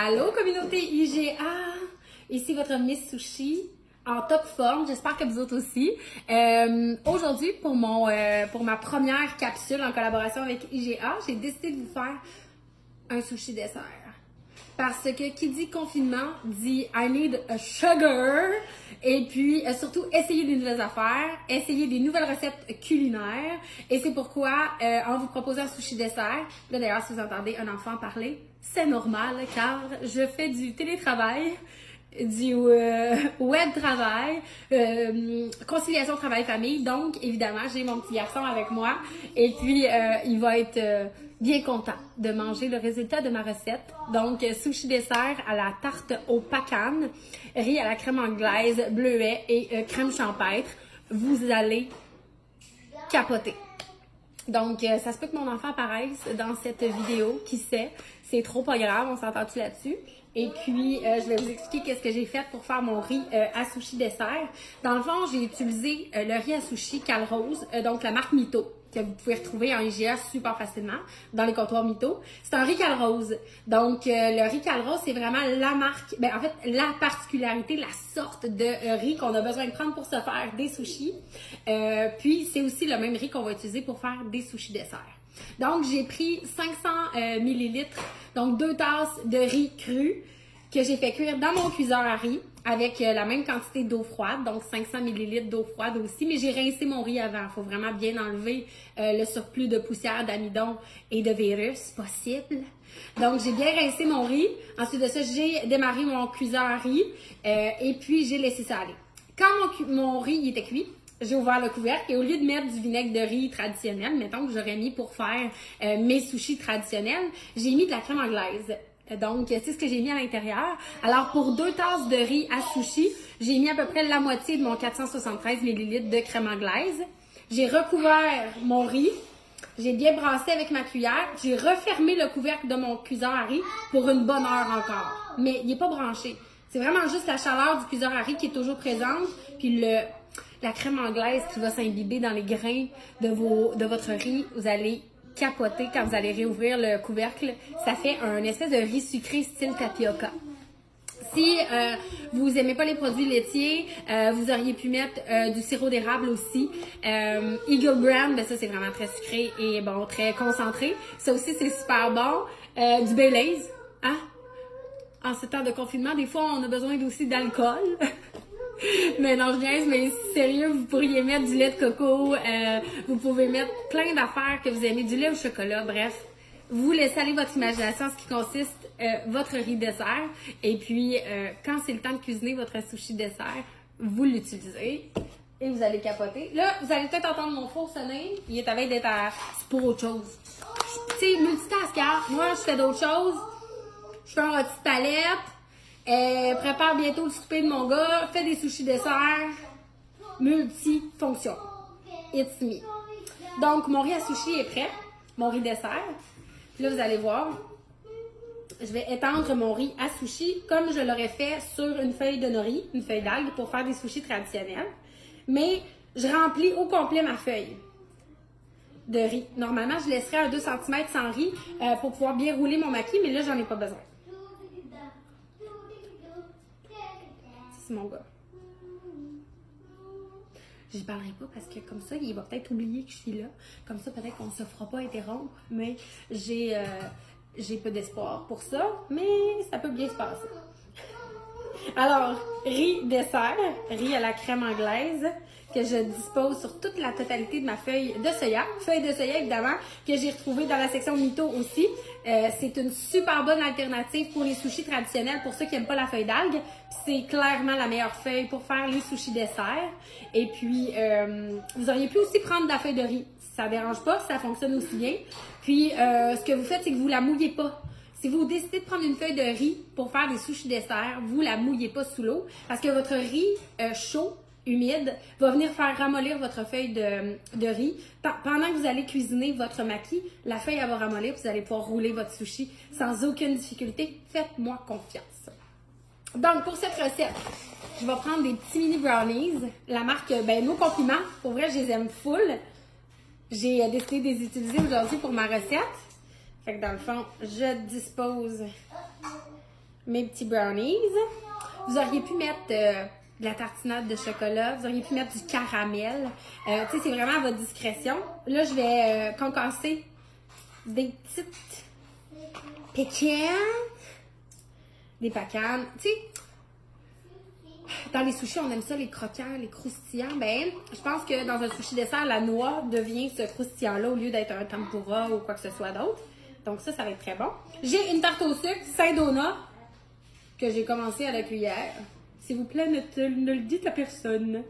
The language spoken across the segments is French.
Allô communauté IGA, ici votre Miss Sushi en top forme, j'espère que vous autres aussi. Aujourd'hui pour ma première capsule en collaboration avec IGA, j'ai décidé de vous faire un sushi dessert. Parce que qui dit confinement dit I need a sugar et puis surtout essayer des nouvelles affaires, essayer des nouvelles recettes culinaires et c'est pourquoi en vous proposant un sushi dessert, là d'ailleurs si vous entendez un enfant parler, c'est normal car je fais du télétravail, du web travail, conciliation travail-famille, donc évidemment j'ai mon petit garçon avec moi et puis il va être bien content de manger le résultat de ma recette. Donc, sushi dessert à la tarte au pacane, riz à la crème anglaise, bleuet et crème champêtre. Vous allez capoter. Donc, ça se peut que mon enfant apparaisse dans cette vidéo, qui sait. C'est trop pas grave, on s'entend-tu là-dessus? Et puis, je vais vous expliquer qu'est-ce que j'ai fait pour faire mon riz à sushi dessert. Dans le fond, j'ai utilisé le riz à sushi Calrose, donc la marque Mito, que vous pouvez retrouver en IGA super facilement dans les comptoirs Mito. C'est un riz Calrose. Donc, le riz Calrose, c'est vraiment la marque, ben, en fait, la particularité, la sorte de riz qu'on a besoin de prendre pour se faire des sushis. Puis, c'est aussi le même riz qu'on va utiliser pour faire des sushis dessert. Donc, j'ai pris 500 ml, donc 2 tasses de riz cru que j'ai fait cuire dans mon cuiseur à riz avec la même quantité d'eau froide, donc 500 ml d'eau froide aussi, mais j'ai rincé mon riz avant. Il faut vraiment bien enlever le surplus de poussière, d'amidon et de virus possible. Donc, j'ai bien rincé mon riz. Ensuite de ça, j'ai démarré mon cuiseur à riz et puis j'ai laissé ça aller. Quand mon riz il était cuit, j'ai ouvert le couvercle et au lieu de mettre du vinaigre de riz traditionnel, mettons que j'aurais mis pour faire mes sushis traditionnels, j'ai mis de la crème anglaise. Donc, c'est ce que j'ai mis à l'intérieur. Alors, pour 2 tasses de riz à sushi, j'ai mis à peu près la moitié de mon 473 ml de crème anglaise. J'ai recouvert mon riz. J'ai bien brassé avec ma cuillère. J'ai refermé le couvercle de mon cuiseur à riz pour une bonne heure encore. Mais il n'est pas branché. C'est vraiment juste la chaleur du cuiseur à riz qui est toujours présente. Puis la crème anglaise qui va s'imbiber dans les grains de votre riz. Vous allez capoter quand vous allez réouvrir le couvercle. Ça fait un espèce de riz sucré style tapioca. Si vous aimez pas les produits laitiers, vous auriez pu mettre du sirop d'érable aussi. Eagle Brand, ben ça c'est vraiment très sucré et bon, très concentré. Ça aussi c'est super bon. Du Baileys, hein? En ce temps de confinement, des fois on a besoin aussi d'alcool. Mais non, je niaise, mais sérieux, vous pourriez mettre du lait de coco, vous pouvez mettre plein d'affaires que vous aimez, du lait au chocolat, bref. Vous laissez aller votre imagination en ce qui consiste votre riz dessert. Et puis, quand c'est le temps de cuisiner votre sushi dessert, vous l'utilisez et vous allez capoter. Là, vous allez peut-être entendre mon four sonner. Il est à veille d'être c'est pour autre chose. Tu sais, multitasker. Moi, je fais d'autres choses. Je fais un rôti de palette. Prépare bientôt le souper de mon gars. Fais des sushis dessert. Multifonction. It's me. Donc, mon riz à sushi est prêt. Mon riz dessert. Puis là, vous allez voir, je vais étendre mon riz à sushi comme je l'aurais fait sur une feuille de nori, une feuille d'algue pour faire des sushis traditionnels. Mais je remplis au complet ma feuille de riz. Normalement, je laisserais un 2 cm sans riz pour pouvoir bien rouler mon maquis, mais là, j'en ai pas besoin. C'est mon gars. J'y parlerai pas parce que comme ça, il va peut-être oublier que je suis là. Comme ça, peut-être qu'on ne se fera pas interrompre, mais j'ai peu d'espoir pour ça, mais ça peut bien se passer. Alors, riz dessert, riz à la crème anglaise, que je dispose sur toute la totalité de ma feuille de soya. Feuille de soya, évidemment, que j'ai retrouvée dans la section Mito aussi. C'est une super bonne alternative pour les sushis traditionnels, pour ceux qui n'aiment pas la feuille d'algue. C'est clairement la meilleure feuille pour faire les sushis dessert. Et puis, vous auriez pu aussi prendre de la feuille de riz. Ça ne dérange pas, ça fonctionne aussi bien. Puis, ce que vous faites, c'est que vous ne la mouillez pas. Si vous décidez de prendre une feuille de riz pour faire des sushis dessert, vous ne la mouillez pas sous l'eau parce que votre riz chaud, humide, va venir faire ramollir votre feuille de riz. Pendant que vous allez cuisiner votre maquis, la feuille elle va ramollir et vous allez pouvoir rouler votre sushi sans aucune difficulté. Faites-moi confiance. Donc, pour cette recette, je vais prendre des petits mini brownies. La marque, ben, nos compliments. Pour vrai, je les aime full. J'ai décidé de les utiliser aujourd'hui pour ma recette. Fait que dans le fond, je dispose mes petits brownies. Vous auriez pu mettre de la tartinade de chocolat, vous auriez pu mettre du caramel. Tu sais, c'est vraiment à votre discrétion. Là, je vais concasser des petites pécanes. Des pécanes. Tu sais, dans les sushis, on aime ça, les croquants, les croustillants. Ben, je pense que dans un sushi dessert, la noix devient ce croustillant-là au lieu d'être un tempura ou quoi que ce soit d'autre. Donc ça va être très bon. J'ai une tarte au sucre Saint-Donat que j'ai commencé à la cuillère. S'il vous plaît, ne le dites à personne.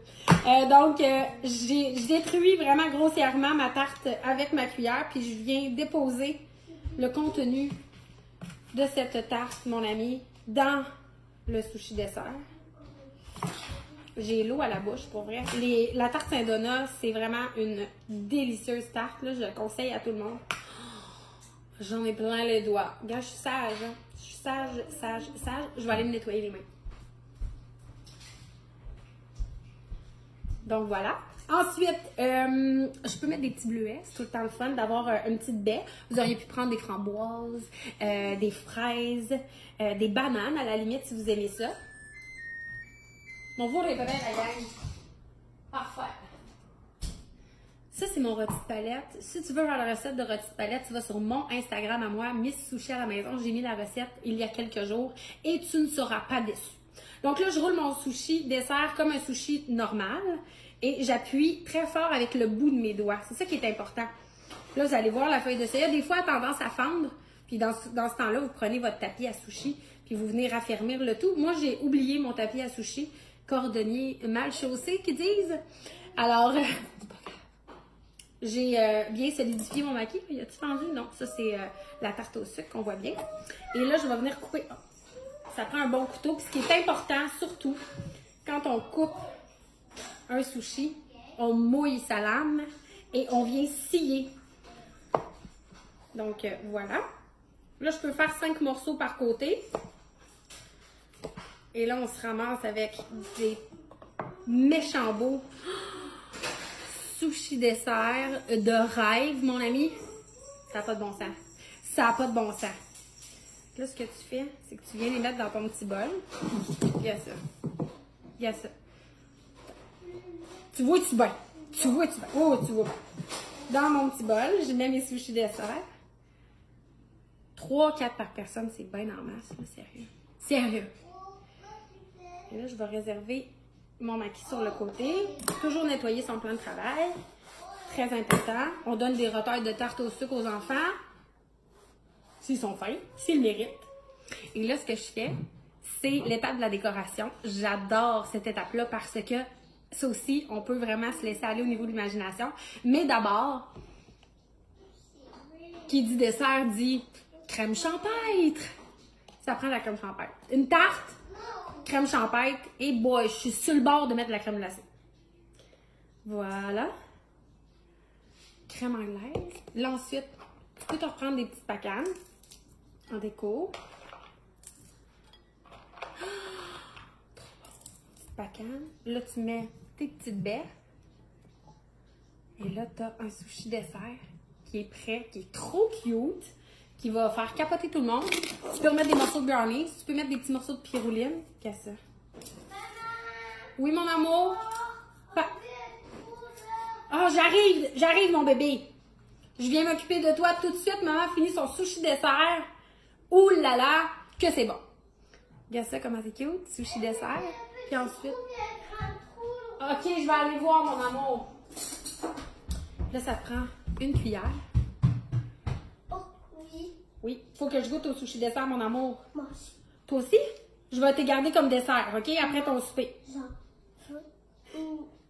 J'ai détruit vraiment grossièrement ma tarte avec ma cuillère, puis je viens déposer le contenu de cette tarte, mon ami, dans le sushi dessert. J'ai l'eau à la bouche, pour vrai. La tarte Saint-Donat, c'est vraiment une délicieuse tarte, là. Je le conseille à tout le monde. J'en ai plein les doigts. Regarde, je suis sage, hein? Je suis sage. Je vais aller me nettoyer les mains. Donc voilà. Ensuite, je peux mettre des petits bleuets. C'est tout le temps le fun d'avoir une petite baie. Vous auriez pu prendre des framboises, des fraises, des bananes à la limite si vous aimez ça. Mon four est prêt, la gang. Parfait. Ça, c'est mon rôti de palette. Si tu veux voir la recette de rôti de palette, tu vas sur mon Instagram à moi, Miss Sushi à la maison. J'ai mis la recette il y a quelques jours et tu ne seras pas déçu. Donc là, je roule mon sushi dessert comme un sushi normal et j'appuie très fort avec le bout de mes doigts. C'est ça qui est important. Là, vous allez voir la feuille de soya. Des fois, elle a tendance à fendre. Puis dans ce temps-là, vous prenez votre tapis à sushi puis vous venez raffermir le tout. Moi, j'ai oublié mon tapis à sushi. Cordonnier mal chaussé, qu'ils disent. Alors, j'ai bien solidifié mon maquis. Y a-t-il fendu? Non, ça c'est la tarte au sucre qu'on voit bien. Et là, je vais venir couper. Ça prend un bon couteau. Puis ce qui est important, surtout, quand on coupe un sushi, on mouille sa lame et on vient scier. Donc, voilà. Là, je peux faire 5 morceaux par côté. Et là, on se ramasse avec des méchants beaux sushi dessert de rêve, mon ami. Ça n'a pas de bon sens. Ça n'a pas de bon sens. Là, ce que tu fais, c'est que tu viens les mettre dans ton petit bol. Regarde ça. Regarde ça. Tu vois-tu bien? Tu vois-tu bien? Oh, tu vois bien. Dans mon petit bol, je mets mes sushis dessert. 3-4 par personne, c'est bien en masse. Sérieux. Sérieux. Et là, je vais réserver mon maquis sur le côté. Toujours nettoyer son plan de travail. Très important. On donne des retailles de tarte au sucre aux enfants. S'ils sont fins, s'ils le méritent. Et là, ce que je fais, c'est l'étape de la décoration. J'adore cette étape-là parce que ça aussi, on peut vraiment se laisser aller au niveau de l'imagination. Mais d'abord, qui dit dessert dit crème champêtre. Ça prend la crème champêtre. Une tarte, crème champêtre, et boy, je suis sur le bord de mettre de la crème glacée. Voilà. Crème anglaise. Là, ensuite, tu peux te reprendre des petites pacanes en déco. Trop bon. Petites pacanes. Là, tu mets tes petites baies. Et là, tu as un sushi dessert qui est prêt, qui est trop cute, qui va faire capoter tout le monde. Tu peux remettre des morceaux de brownies, tu peux mettre des petits morceaux de pyroline. Qu'est-ce que ça? Oui, mon amour? Ah, j'arrive, mon bébé. Je viens m'occuper de toi tout de suite. Maman finit son sushi dessert. Ouh là là, que c'est bon. Regarde ça, comment c'est cute. Sushi dessert. Puis ensuite... Ok, je vais aller voir, mon amour. Là, ça te prend une cuillère. Oui, faut que je goûte au sushi dessert, mon amour. Moi aussi. Toi aussi? Je vais te garder comme dessert, OK? Après ton souper.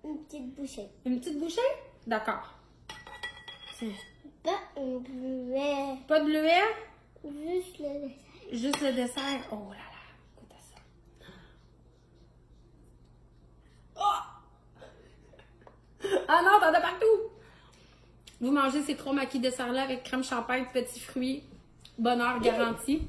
Une petite bouchée. Une petite bouchée? D'accord. Tiens. Pas un bleuet. Pas de bleuet? Juste le dessert. Juste le dessert. Oh là là, écoute ça. Oh! Ah non, t'en as partout! Vous mangez ces 3 maquis desserts-là avec crème champêtre, petits fruits. Bonheur garanti.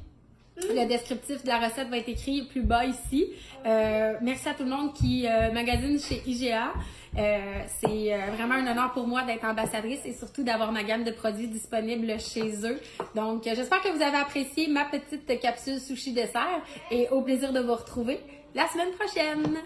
Le descriptif de la recette va être écrit plus bas ici. Merci à tout le monde qui magasine chez IGA. C'est vraiment un honneur pour moi d'être ambassadrice et surtout d'avoir ma gamme de produits disponibles chez eux. Donc, j'espère que vous avez apprécié ma petite capsule sushi dessert et au plaisir de vous retrouver la semaine prochaine.